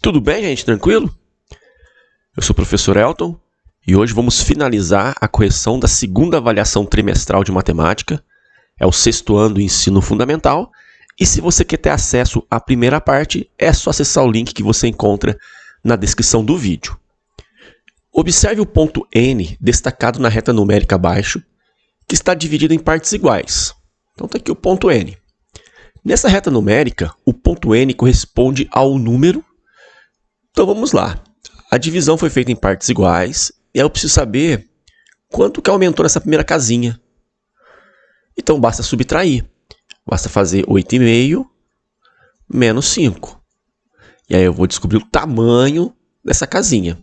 Tudo bem, gente? Tranquilo? Eu sou o professor Elton e hoje vamos finalizar a correção da segunda avaliação trimestral de matemática. É o sexto ano do ensino fundamental. E se você quer ter acesso à primeira parte, é só acessar o link que você encontra na descrição do vídeo. Observe o ponto N destacado na reta numérica abaixo, que está dividido em partes iguais. Então está aqui o ponto N. Nessa reta numérica, o ponto N corresponde ao número. Então vamos lá. A divisão foi feita em partes iguais e aí eu preciso saber quanto que aumentou nessa primeira casinha. Então basta subtrair. Basta fazer 8,5 menos 5. E aí eu vou descobrir o tamanho dessa casinha.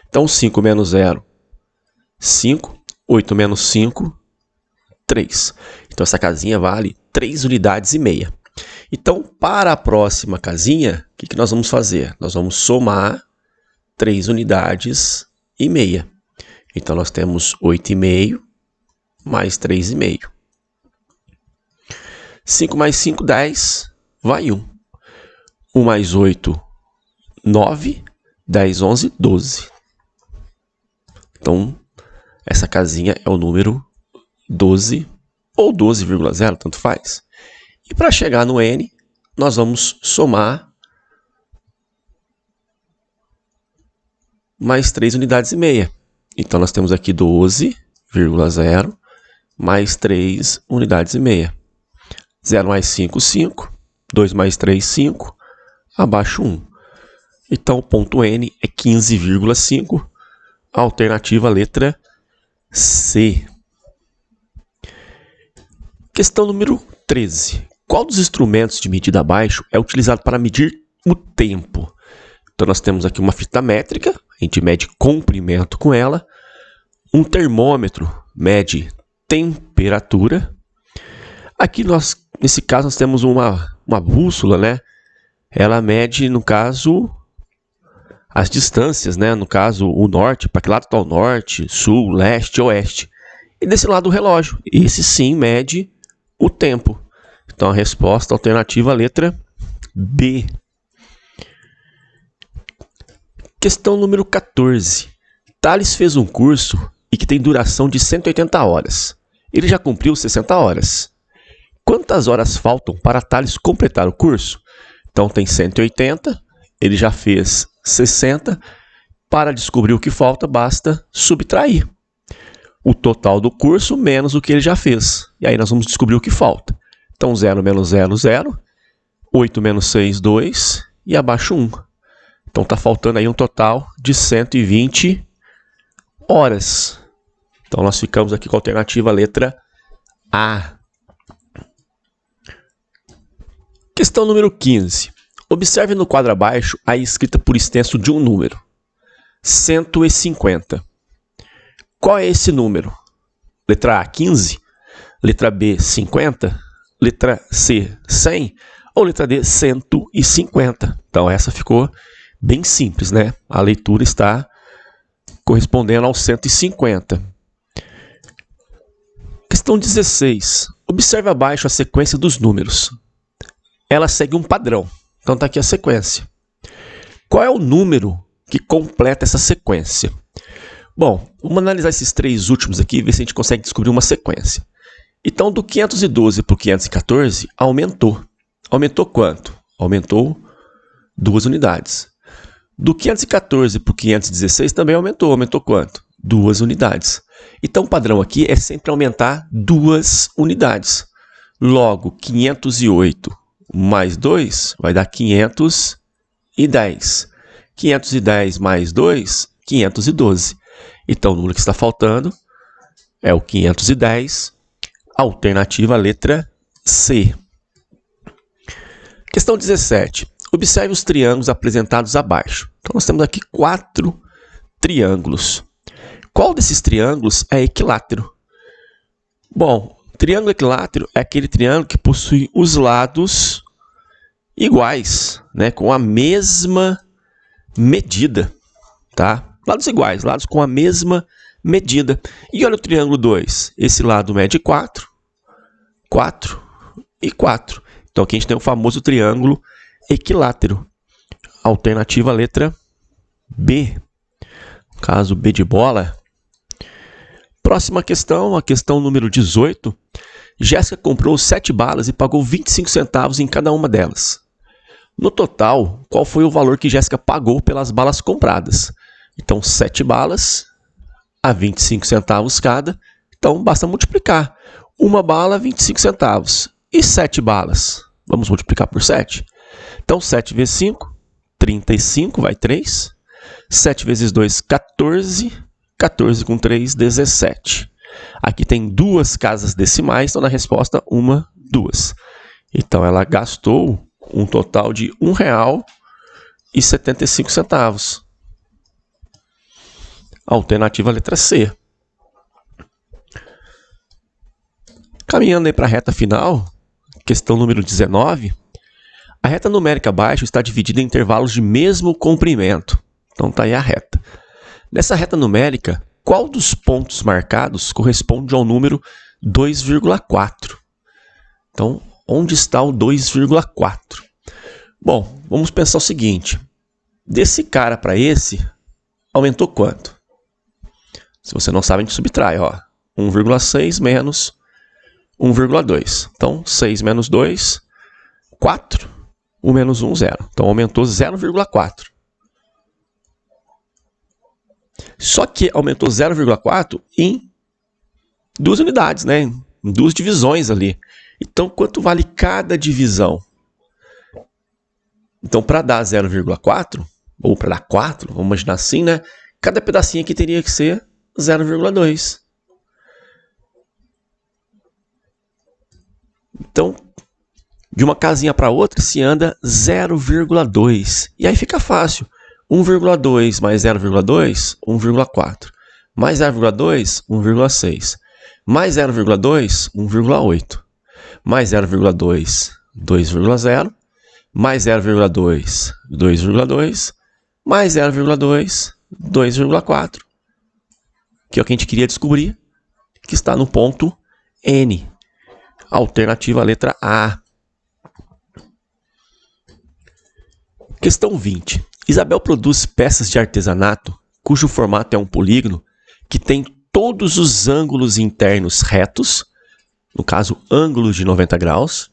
Então 5 menos 0, 5. 8 menos 5, 3. Então essa casinha vale 3 unidades e meia. Então, para a próxima casinha, o que nós vamos fazer? Nós vamos somar 3 unidades e meia. Então, nós temos 8,5 mais 3,5. 5 mais 5, 10, vai 1. 1 mais 8, 9, 10, 11, 12. Então, essa casinha é o número 12 ou 12,0, tanto faz. E para chegar no N, nós vamos somar mais 3 unidades e meia. Então, nós temos aqui 12,0 mais 3 unidades e meia. 0 mais 5, 5. 2 mais 3, 5. Abaixo 1. Então, o ponto N é 15,5. Alternativa letra C. Questão número 13. Qual dos instrumentos de medida abaixo é utilizado para medir o tempo? Então, nós temos aqui uma fita métrica, a gente mede comprimento com ela. Um termômetro mede temperatura. Aqui, nesse caso, nós temos uma bússola, né? Ela mede, no caso, as distâncias, né? No caso, o norte, para que lado está o norte, sul, leste, oeste. E desse lado o relógio. Esse sim mede o tempo. Então, a resposta alternativa, letra B. Questão número 14. Thales fez um curso e que tem duração de 180 horas. Ele já cumpriu 60 horas. Quantas horas faltam para Thales completar o curso? Então, tem 180, ele já fez 60. Para descobrir o que falta, basta subtrair o total do curso menos o que ele já fez. E aí nós vamos descobrir o que falta. Então, 0 menos 0, 0. 8 menos 6, 2. E abaixo 1. Então, está faltando aí um total de 120 horas. Então, nós ficamos aqui com a alternativa letra A. Questão número 15. Observe no quadro abaixo a escrita por extenso de um número. 150. Qual é esse número? Letra A, 15. Letra B, 50. Letra C, 100. Ou letra D, 150. Então, essa ficou bem simples, né? A leitura está correspondendo ao 150. Questão 16. Observe abaixo a sequência dos números. Ela segue um padrão. Então, está aqui a sequência. Qual é o número que completa essa sequência? Bom, vamos analisar esses três últimos aqui e ver se a gente consegue descobrir uma sequência. Então, do 512 para o 514, aumentou. Aumentou quanto? Aumentou 2 unidades. Do 514 para o 516 também aumentou. Aumentou quanto? 2 unidades. Então, o padrão aqui é sempre aumentar 2 unidades. Logo, 508 mais 2 vai dar 510. 510 mais 2, 512. Então, o número que está faltando é o 510, alternativa letra C. Questão 17. Observe os triângulos apresentados abaixo. Então, nós temos aqui 4 triângulos. Qual desses triângulos é equilátero? Bom, triângulo equilátero é aquele triângulo que possui os lados iguais, né, com a mesma medida, tá? Lados iguais, lados com a mesma medida. E olha o triângulo 2. Esse lado mede 4, 4 e 4. Então, aqui a gente tem o famoso triângulo equilátero. Alternativa letra B. No caso, B de bola. Próxima questão, a questão número 18. Jéssica comprou 7 balas e pagou 25 centavos em cada uma delas. No total, qual foi o valor que Jéssica pagou pelas balas compradas? Então, 7 balas a 25 centavos cada. Então, basta multiplicar. Uma bala, 25 centavos. E 7 balas? Vamos multiplicar por 7. Então, 7 vezes 5, 35, vai 3. 7 vezes 2, 14. 14 com 3, 17. Aqui tem 2 casas decimais, então na resposta, 1, 2. Então, ela gastou um total de R$ 1,75. Alternativa letra C. Caminhando aí para a reta final, questão número 19. A reta numérica abaixo está dividida em intervalos de mesmo comprimento. Então está aí a reta. Nessa reta numérica, qual dos pontos marcados corresponde ao número 2,4? Então, onde está o 2,4? Bom, vamos pensar o seguinte. Desse cara para esse, aumentou quanto? Se você não sabe, a gente subtrai. 1,6 menos 1,2. Então, 6 menos 2, 4. 1 menos 1, 0. Então, aumentou 0,4. Só que aumentou 0,4 em 2 unidades, né? Em 2 divisões ali. Então, quanto vale cada divisão? Então, para dar 0,4, ou para dar 4, vamos imaginar assim, né? Cada pedacinho aqui teria que ser 0,2. Então, de uma casinha para outra se anda 0,2. E aí fica fácil. 1,2 mais 0,2, 1,4. Mais 0,2, 1,6. Mais 0,2, 1,8. Mais 0,2, 2,0. Mais 0,2, 2,2. Mais 0,2, 2,4. Que é o que a gente queria descobrir, que está no ponto N. Alternativa letra A. Questão 20. Isabel produz peças de artesanato cujo formato é um polígono que tem todos os ângulos internos retos, no caso, ângulos de 90 graus,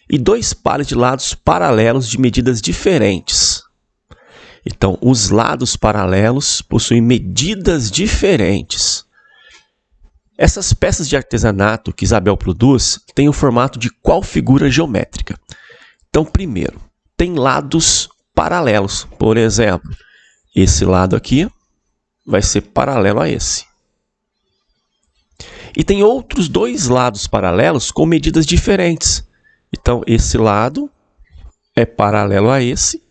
e 2 pares de lados paralelos de medidas diferentes. Então, os lados paralelos possuem medidas diferentes. Essas peças de artesanato que Isabel produz têm o formato de qual figura geométrica? Então, primeiro, tem lados paralelos. Por exemplo, esse lado aqui vai ser paralelo a esse. E tem outros 2 lados paralelos com medidas diferentes. Então, esse lado é paralelo a esse.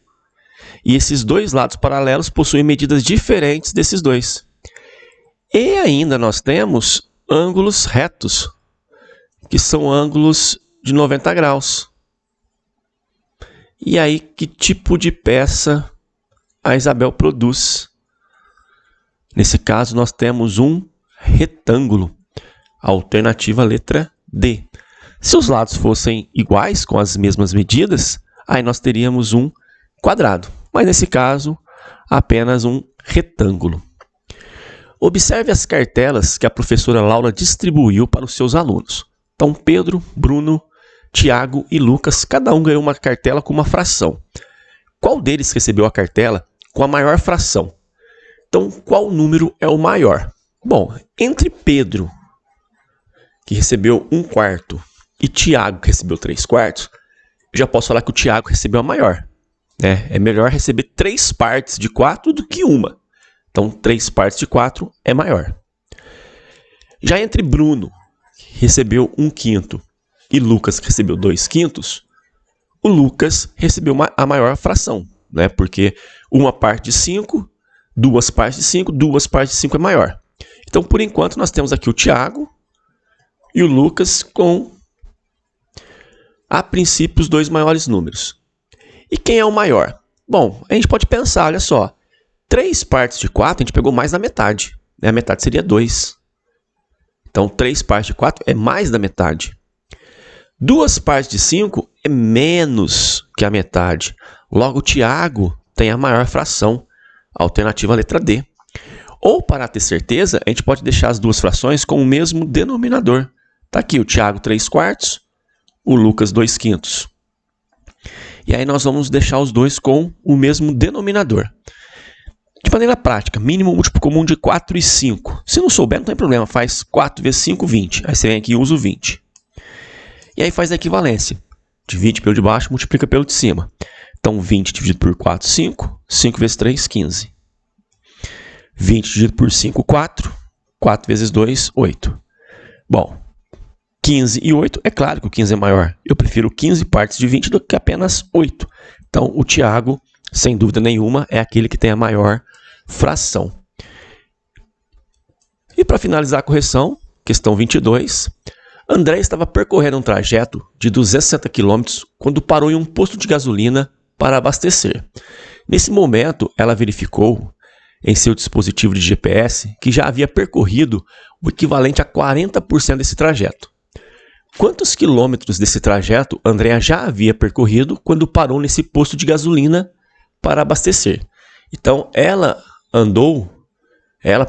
E esses 2 lados paralelos possuem medidas diferentes desses 2. E ainda nós temos ângulos retos, que são ângulos de 90 graus. E aí, que tipo de peça a Isabel produz? Nesse caso, nós temos um retângulo. Alternativa letra D. Se os lados fossem iguais, com as mesmas medidas, aí nós teríamos um quadrado. Mas nesse caso, apenas um retângulo. Observe as cartelas que a professora Laura distribuiu para os seus alunos. Então, Pedro, Bruno, Tiago e Lucas, cada um ganhou uma cartela com uma fração. Qual deles recebeu a cartela com a maior fração? Então, qual número é o maior? Bom, entre Pedro, que recebeu 1/4, e Tiago, que recebeu 3/4, eu já posso falar que o Tiago recebeu a maior. É melhor receber 3 partes de 4 do que uma. Então, 3 partes de 4 é maior. Já entre Bruno, que recebeu 1/5, e Lucas, que recebeu 2/5, o Lucas recebeu a maior fração, né? Porque uma parte de 5, 2 partes de 5, 2 partes de 5 é maior. Então, por enquanto, nós temos aqui o Tiago e o Lucas com, a princípio, os 2 maiores números. E quem é o maior? Bom, a gente pode pensar, olha só. 3 partes de 4, a gente pegou mais da metade. A metade seria 2. Então, 3 partes de 4 é mais da metade. 2 partes de 5 é menos que a metade. Logo, o Tiago tem a maior fração, alternativa letra D. Ou, para ter certeza, a gente pode deixar as duas frações com o mesmo denominador. Está aqui o Tiago 3/4, o Lucas 2/5. E aí nós vamos deixar os dois com o mesmo denominador. De maneira prática, mínimo múltiplo comum de 4 e 5. Se não souber, não tem problema, faz 4 vezes 5, 20. Aí você vem aqui e usa o 20. E aí faz a equivalência. Divide pelo de baixo, multiplica pelo de cima. Então, 20 dividido por 4, 5. 5 vezes 3, 15. 20 dividido por 5, 4. 4 vezes 2, 8. Bom, 15 e 8, é claro que o 15 é maior. Eu prefiro 15 partes de 20 do que apenas 8. Então, o Tiago, sem dúvida nenhuma, é aquele que tem a maior fração. E para finalizar a correção, questão 22, André estava percorrendo um trajeto de 260 km quando parou em um posto de gasolina para abastecer. Nesse momento, ela verificou em seu dispositivo de GPS que já havia percorrido o equivalente a 40% desse trajeto. Quantos quilômetros desse trajeto André já havia percorrido quando parou nesse posto de gasolina para abastecer? Então, ela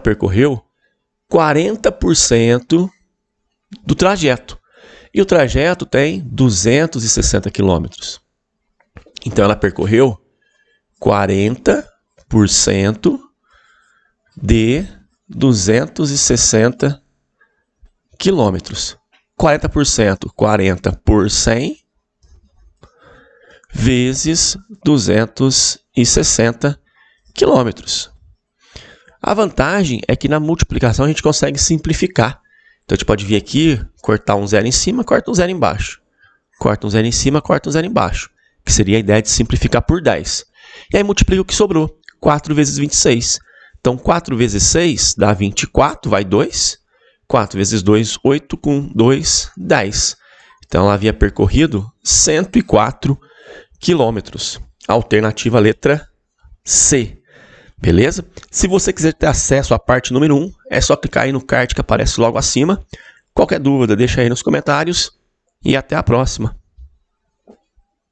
percorreu 40% do trajeto. E o trajeto tem 260 quilômetros. Então, ela percorreu 40% de 260 quilômetros. 40%, 40 por 100, vezes 260 quilômetros. A vantagem é que na multiplicação a gente consegue simplificar. Então, a gente pode vir aqui, cortar um zero em cima, corta um zero embaixo. Corta um zero em cima, corta um zero embaixo. Que seria a ideia de simplificar por 10. E aí multiplica o que sobrou. 4 vezes 26. Então, 4 vezes 6 dá 24, vai 2. 4 vezes 2, 8, com 2, 10. Então, ela havia percorrido 104 quilômetros. Alternativa letra C. Beleza? Se você quiser ter acesso à parte número 1, é só clicar aí no card que aparece logo acima. Qualquer dúvida, deixa aí nos comentários. E até a próxima.